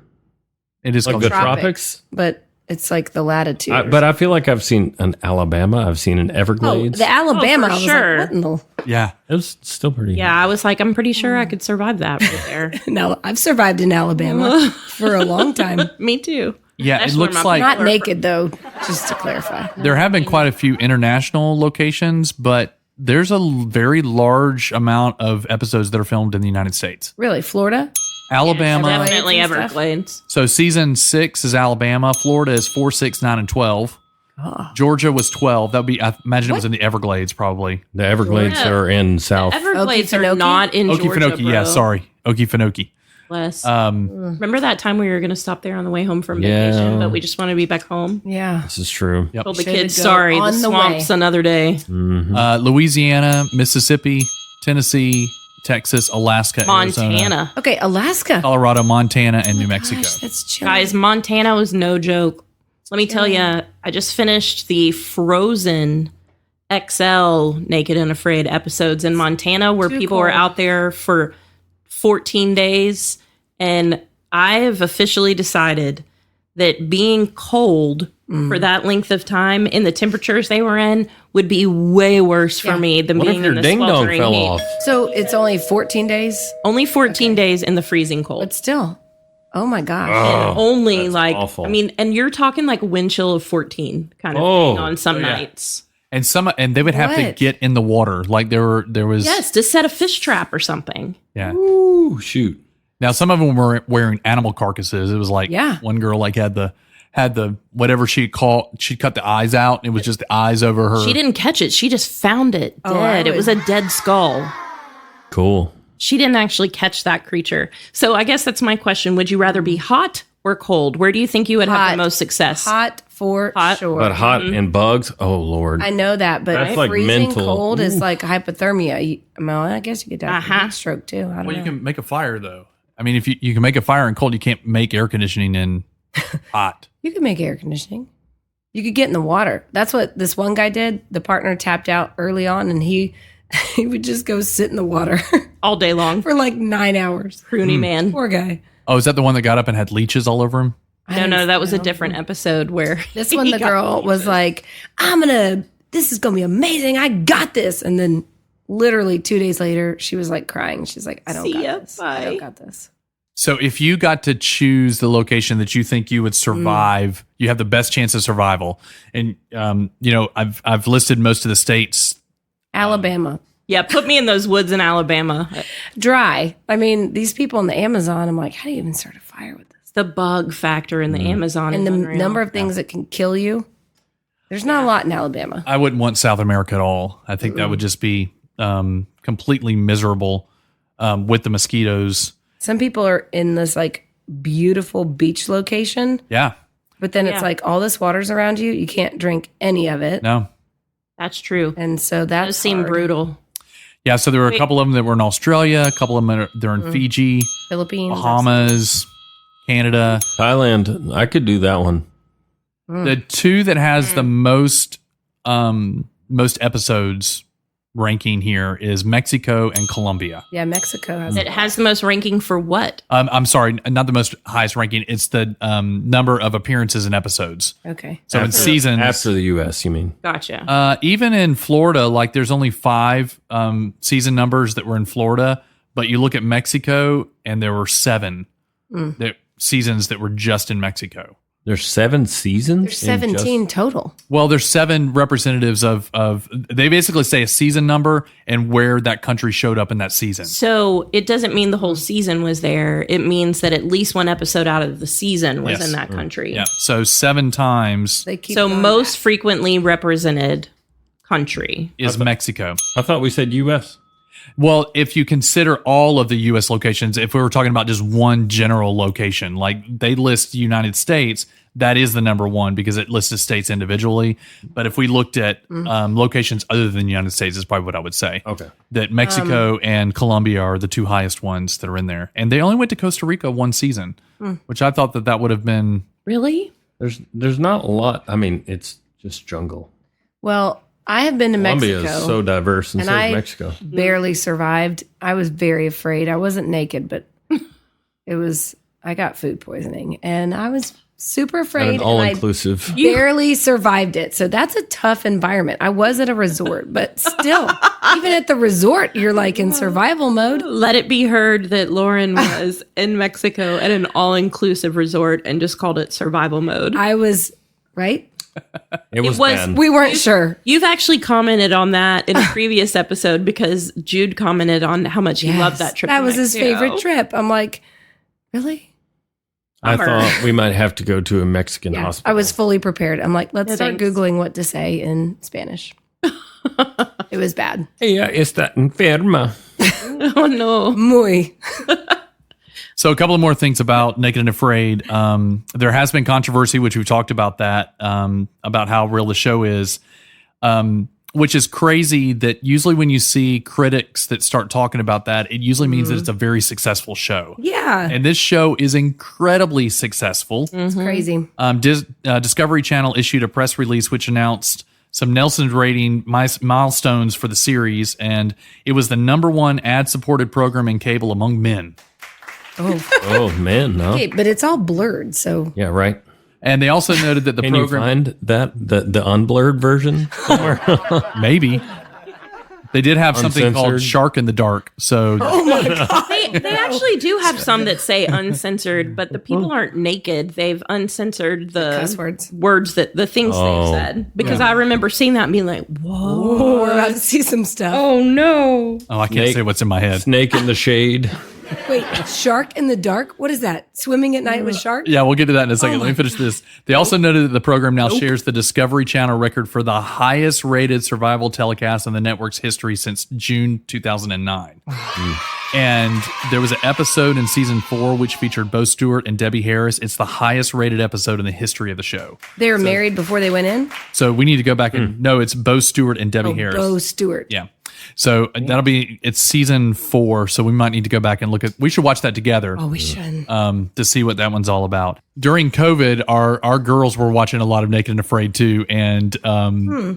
it is Like called the Tropics. tropics? But it's like the latitude. But I feel like I've seen an Alabama. I've seen an oh, Everglades. the Alabama. for I was sure. like, what in the? yeah. It was still pretty. Yeah, I was like, I'm pretty sure I could survive that right there. No, I've survived in Alabama for a long time. Me too. Yeah, That's it where looks my- like Not naked though, just to clarify. there have been quite a few international locations, but there's a very large amount of episodes that are filmed in the United States. Really, Florida? Alabama. Definitely and stuff. Everglades. So season 6 is Alabama. Florida is 4, 6, 9, and 12. Georgia was 12. That would be, I imagine it was in the Everglades, probably. The Everglades Yeah. are in South. Everglades are Okefenokee? not in Georgia, Okefenokee, yeah, bro. sorry. Okefenokee. Bless. Remember that time we were going to stop there on the way home from Yeah. vacation, but we just want to be back home? Yeah. This is true. Yep. Told the Should've kids, go sorry, the on the swamp's way. another day. Louisiana, Mississippi, Tennessee, Texas, Alaska, Arizona, Montana. Okay, Alaska. Colorado, Montana, and New Mexico. Gosh, that's chill. Guys, Montana was no joke. Let me tell you, I just finished the Frozen XL Naked and Afraid episodes in Montana where Too people were cold. out there for 14 days. And I have officially decided that being cold for that length of time in the temperatures they were in would be way worse for Yeah. me than What being if your in the ding dong sweltering fell heat. off? So it's only 14 days, Only 14 days in the freezing cold. but still. Oh my gosh. Oh, Only that's like awful. I mean, and you're talking like wind chill of 14 kind of Oh. thing on some yeah. nights. And they would have to What? get in the water. Like there was Yes, to set a fish trap or something. yeah. Ooh, shoot. Now some of them were wearing animal carcasses. It was like Yeah. one girl like had the whatever she cut the eyes out. It was just the eyes over her. She didn't catch it. She just found it dead. Oh, I It was a dead skull. Cool. She didn't actually catch that creature. So I guess that's my question. Would you rather be hot or cold? Where do you think you would have Hot. the most success? Hot for sure. But hot and bugs, oh Lord. I know that, but That's like freezing mental. cold is like hypothermia. Well, I guess you could die from Uh-huh. heat stroke too. I don't Well, you know. can make a fire though. I mean, if you can make a fire in cold, you can't make air conditioning in hot. You could make air conditioning. You could get in the water. That's what this one guy did. The partner tapped out early on, and he would just go sit in the water All day long. for like 9 hours. Pruny man. Poor guy. Oh, is that the one that got up and had leeches all over him? No, that was a different episode where This one, he the got girl was like, this is going to be amazing. I got this. And then literally 2 days later, she was like crying. She's like, I don't See ya, got this. I don't bye. got this. So if you got to choose the location that you think you would survive, you have the best chance of survival. And I've listed most of the states. Alabama. Yeah, put me in those woods in Alabama. Dry. I mean, these people in the Amazon, I'm like, how do you even start a fire with this? The bug factor in the Amazon And is the unreal. number of things that can kill you. There's not a lot in Alabama. I wouldn't want South America at all. I think that would just be completely miserable with the mosquitoes. Some people are in this like beautiful beach location, Yeah, but then Yeah. it's like all this water's around you. You can't drink any of it. no. That's true. And so That that does seem brutal. Yeah, so there were a Wait. couple of them that were in Australia, a couple of them they're in Fiji, Philippines. Bahamas, Canada. Thailand, I could do that one. The two that has the most episodes ranking here is Mexico and Colombia. Yeah, Mexico has It has the most ranking for what? I'm sorry, not the most highest ranking. It's the number of appearances in episodes. Okay. So in seasons, After the US, you mean? Gotcha. even in Florida, like there's only 5 season numbers that were in Florida, but you look at Mexico and there were 7 seasons that were just in Mexico. There's 7 seasons? There's 17 total. Well, there's 7 representatives of they basically say a season number and where that country showed up in that season. So it doesn't mean the whole season was there. It means that at least one episode out of the season was Yes. in that country. Yeah. So 7 times They keep So going most back. frequently represented country. is Mexico. I thought we said US. Well, if you consider all of the U.S. locations, if we were talking about just one general location, like they list United States, that is the number one because it lists the states individually. But if we looked at locations other than the United States, is probably what I would say. Okay. That Mexico and Colombia are the 2 highest ones that are in there. And they only went to Costa Rica one season, which I thought that would have been. Really? There's not a lot. I mean, it's just jungle. Well, I have been to Colombia Mexico. is so diverse, and and so I is Mexico. barely survived. I was very afraid. I wasn't naked, but I got food poisoning and I was super At afraid. an And I all-inclusive. barely survived it. So that's a tough environment. I was at a resort, but still, even at the resort, you're like in survival mode. Let it be heard that Lauren was in Mexico at an all-inclusive resort and just called it survival mode. I was, right? It was was- bad. We weren't sure. You've actually commented on that in a previous episode because Jude commented on how much he loved that trip. That to was his Mexico. favorite trip. I'm like, really? I Bummer. thought we might have to go to a Mexican Yeah, hospital. I was fully prepared. I'm like, let's No, start thanks. Googling what to say in Spanish. It was bad. Ella está enferma. Oh no. Muy. So a couple of more things about Naked and Afraid. There has been controversy, which we've talked about that, about how real the show is, which is crazy that usually when you see critics that start talking about that, it usually means that it's a very successful show. Yeah. And this show is incredibly successful. It's crazy. Discovery Channel issued a press release which announced some Nielsen rating milestones for the series, and it was the #1 ad-supported program in cable among men. Oh, man, no. Okay, but it's all blurred. So Yeah, right. And they also noted that the Can program you find the unblurred version somewhere? maybe they did have something called Uncensored. Shark in the Dark. So They actually do have some that say uncensored, but the people aren't naked. They've uncensored the cuss words. the things Oh. they've said. Because I remember seeing that and being like, whoa. oh, we're about to see some stuff. Oh no. I can't Snake. say what's in my head. Snake in the shade. Wait, shark in the dark? What is that? Swimming at night with sharks? Yeah, we'll get to that in a second. Let me finish this. They also noted that the program now shares the Discovery Channel record for the highest rated survival telecast in the network's history since June 2009. And there was an episode in season 4 which featured Bo Stewart and Debbie Harris. It's the highest rated episode in the history of the show. They were married before they went in? So we need to go back and no, it's Bo Stewart and Debbie Harris. Bo Stewart. Yeah. So it's season 4. So we might need to go back and we should watch that together. Oh, we should. To see what that one's all about. During COVID, our girls were watching a lot of Naked and Afraid too. And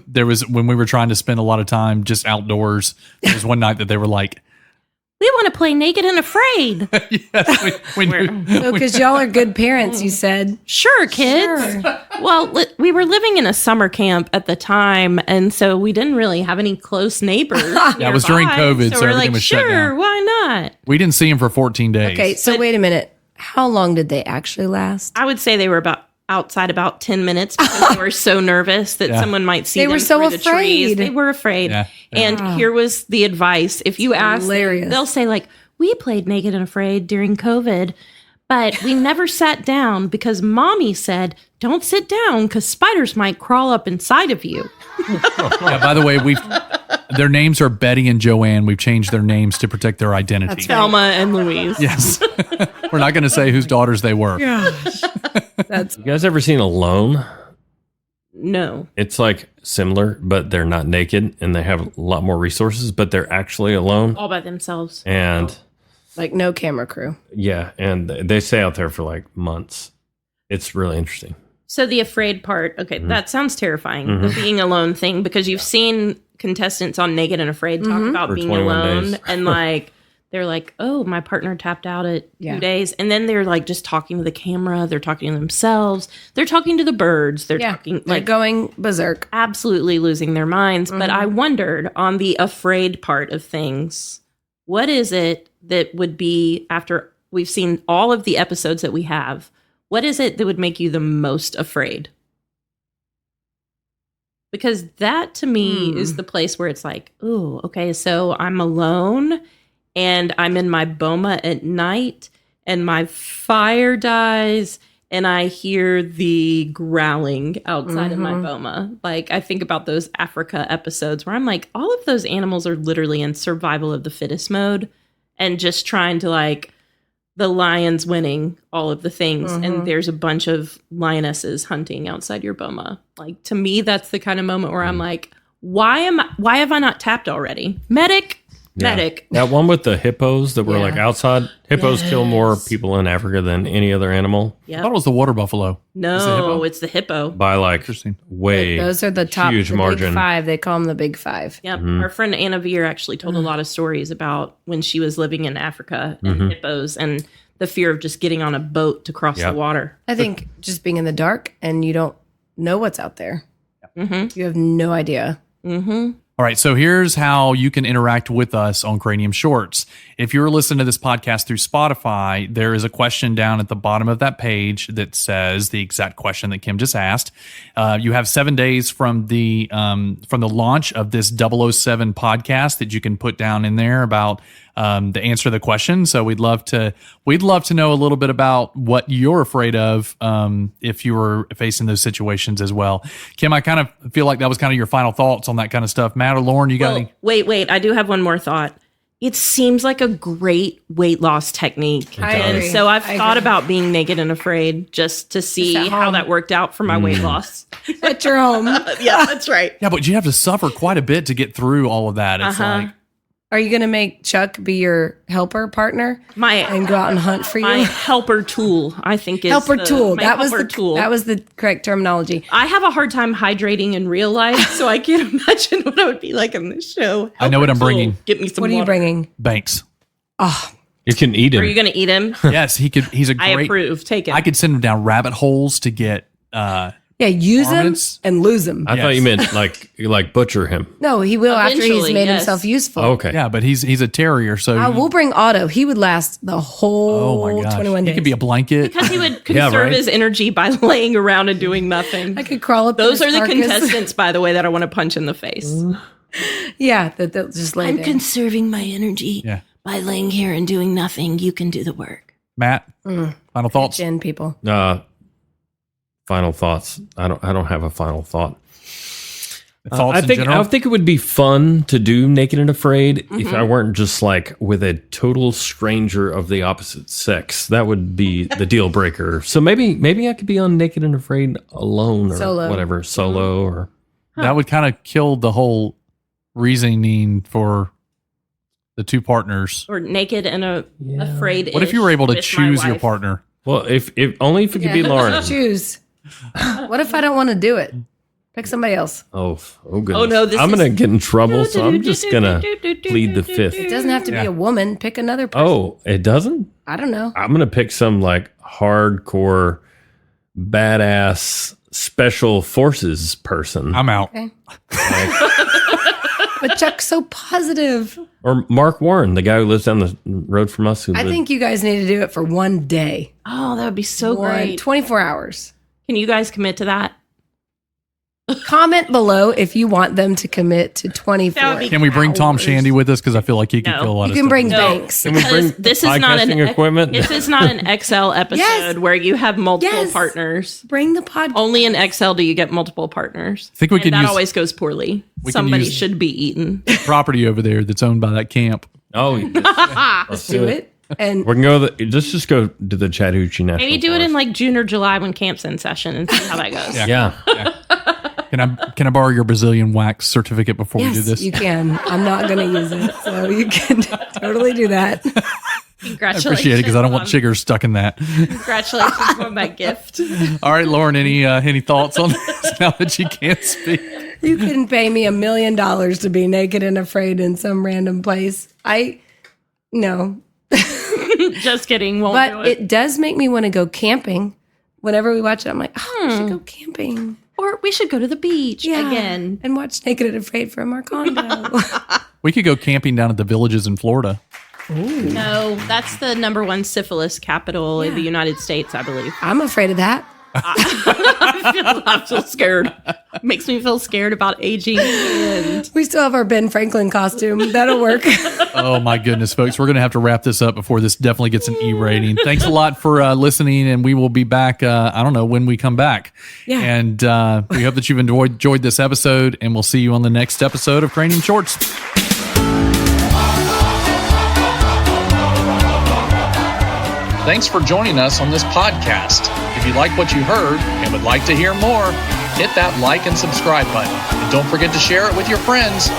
there was, when we were trying to spend a lot of time just outdoors, there was one night that they were like, We want to play Naked and Afraid. yes, we knew. So, because y'all are good parents, you said. Sure, kids. Sure. Well, we were living in a summer camp at the time, and so we didn't really have any close neighbors. Yeah, it was during nearby. COVID, so we're everything like, was shut sure, down. why not? We didn't see him for 14 days. Okay, so wait a minute. How long did they actually last? I would say they were outside about 10 minutes because they were so nervous that Yeah. someone might see They them were so through the trees. afraid. They were afraid. Yeah. And here was the advice. If you ask, hilarious. they'll say like, we played Naked and Afraid during COVID, but we never sat down because mommy said, don't sit down because spiders might crawl up inside of you. Yeah, by the way, their names are Betty and Joanne. We've changed their names to protect their identity. That's right. Thelma and Louise. Yes. We're not going to say whose daughters they were. That's You guys ever seen Alone? No. It's like similar, but they're not naked and they have a lot more resources, but they're actually alone. All by themselves. And like no camera crew. yeah, and they stay out there for like months. It's really interesting. So the afraid part, okay, that sounds terrifying, the being alone thing, because you've seen contestants on Naked and Afraid talk about For being 21 alone, days. and like they're like, oh, my partner tapped out at 2 days, and then they're like just talking to the camera, they're talking to themselves, they're talking to the birds, they're talking they're like going berserk. absolutely losing their minds. But I wondered on the afraid part of things, what is it that would be, after we've seen all of the episodes that we have, what is it that would make you the most afraid? Because that to me is the place where it's like, oh, okay, so I'm alone and I'm in my Boma at night and my fire dies and I hear the growling outside of my Boma. Like, I think about those Africa episodes where I'm like, all of those animals are literally in survival of the fittest mode and just trying to like, the lion's winning all of the things, and there's a bunch of lionesses hunting outside your Boma. Like, to me, that's the kind of moment where I'm like, why have I not tapped already? Medic. That one with the hippos that were Yeah. like outside. Hippos kill more people in Africa than any other animal I thought it was the water buffalo. No, Is it hippo? it's the hippo. by like Interesting. way Those are the top, huge the margin. big five. They call them the big five. Yep. Our friend Anna Veer actually told a lot of stories about when she was living in Africa and hippos and the fear of just getting on a boat to cross Yep. the water. I think just being in the dark and you don't know what's out there. You have no idea. All right, so here's how you can interact with us on Cranium Shorts. If you're listening to this podcast through Spotify, there is a question down at the bottom of that page that says the exact question that Kim just asked. You have 7 days from the launch of this 007 podcast that you can put down in there about the answer to the question. So we'd love to know a little bit about what you're afraid of if you were facing those situations as well. Kim, I kind of feel like that was kind of your final thoughts on that kind of stuff. Matt or Lauren, you got any? Wait. I do have one more thought. It seems like a great weight loss technique. I And agree. so I've I thought agree. about being naked and afraid just to see at how home. that worked out for my weight loss. At your home. Yeah, that's right. Yeah, but you have to suffer quite a bit to get through all of that. It's like, Are you going to make Chuck be your helper partner My and go out and hunt for my you? helper tool, I think, is Helper the- tool. my That was helper the tool. That was the correct terminology. I have a hard time hydrating in real life, so I can't imagine what I would be like in this show. I know what I'm Helper tool. bringing. Get me some What are you water. bringing? Banks. Oh, You can eat Are him. you going to eat him? Yes, he's a I great. approve. Take it. I could send him down rabbit holes to get. yeah. Use him Armaments? and lose him. I thought you meant like butcher him. No, he will after he's Eventually, made yes. himself useful. Okay. Yeah, but he's a terrier, so I will bring Otto. He would last the oh whole my gosh, 21 he days. could be a blanket. because he would Yeah, conserve right. his energy by laying around and doing nothing. I could crawl up. Those in are his the carcass. contestants, by the way, that I want to punch in the face. Yeah, that they'll just lay there. conserving my energy Yeah. by laying here and doing nothing. You can do the work. Matt, final thoughts. Gin people. Final thoughts. I don't have a final thought. Thoughts I in think general? I think it would be fun to do Naked and Afraid if I weren't just like with a total stranger of the opposite sex. That would be the deal breaker. So maybe I could be on Naked and Afraid alone or Solo. whatever, solo or That would kind of kill the whole reasoning for the two partners. Or naked and afraid. What if you were able to choose your partner? well, if only if it could be Lauren. Choose. What if I don't want to do it? Pick somebody else. Oh goodness. Oh, no, this I'm is- gonna get in trouble, so I'm just gonna plead the It fifth. doesn't have to be a woman. Pick another person. Oh, it doesn't? I don't know. I'm gonna pick some like hardcore, badass special forces person. I'm out. Okay. But Chuck's so positive. Or Mark Warren, the guy who lives down the road from us. I think you guys need to do it for one day. Oh, that would be so great. 24 hours. Can you guys commit to that? Comment below if you want them to commit to 24 That would be Can we bring Tom hours. Shandy with us? Because I feel like he could No. kill a lot You of can stuff. bring No. Banks. Can we bring This is not an podcasting equipment? This is not an XL episode Yes. where you have multiple Yes. partners. Bring the podcast. Only in XL do you get multiple partners. I think we And can that use always goes poorly. we can Somebody use- should be eaten. property over there that's owned by that camp. Oh, let's Do it. And We can go. Let's just go to the Chattahoochee National. Maybe do it in Forest. like June or July when camp's in session and see how that goes. Yeah. Can I borrow your Brazilian wax certificate before we do yes, this? you can. I'm not going to use it. So you can totally do that. I Congratulations. appreciate it because I don't want on- chiggers stuck in that. Congratulations on that gift. All right, Lauren, any thoughts on this now that you can't speak? You couldn't pay me $1 million to be naked and afraid in some random place. No. Just kidding. Won't do But it. it does make me want to go camping. Whenever we watch it, I'm like, oh, we should go camping. Or we should go to the beach Yeah. again. And watch Naked and Afraid from our condo. We could go camping down at the villages in Florida. No, that's the #1 syphilis capital in the United States, I believe. I'm afraid of that. I feel scared. Makes me feel scared about aging. And We still have our Ben Franklin costume. That'll work. Oh my goodness, folks, we're going to have to wrap this up before this definitely gets an E rating. Thanks a lot for listening, and we will be back. I don't know when we come back. Yeah. And we hope that you've enjoyed this episode, and we'll see you on the next episode of Cranium Shorts. Thanks for joining us on this podcast. If you like what you heard and would like to hear more, hit that like and subscribe button. And don't forget to share it with your friends.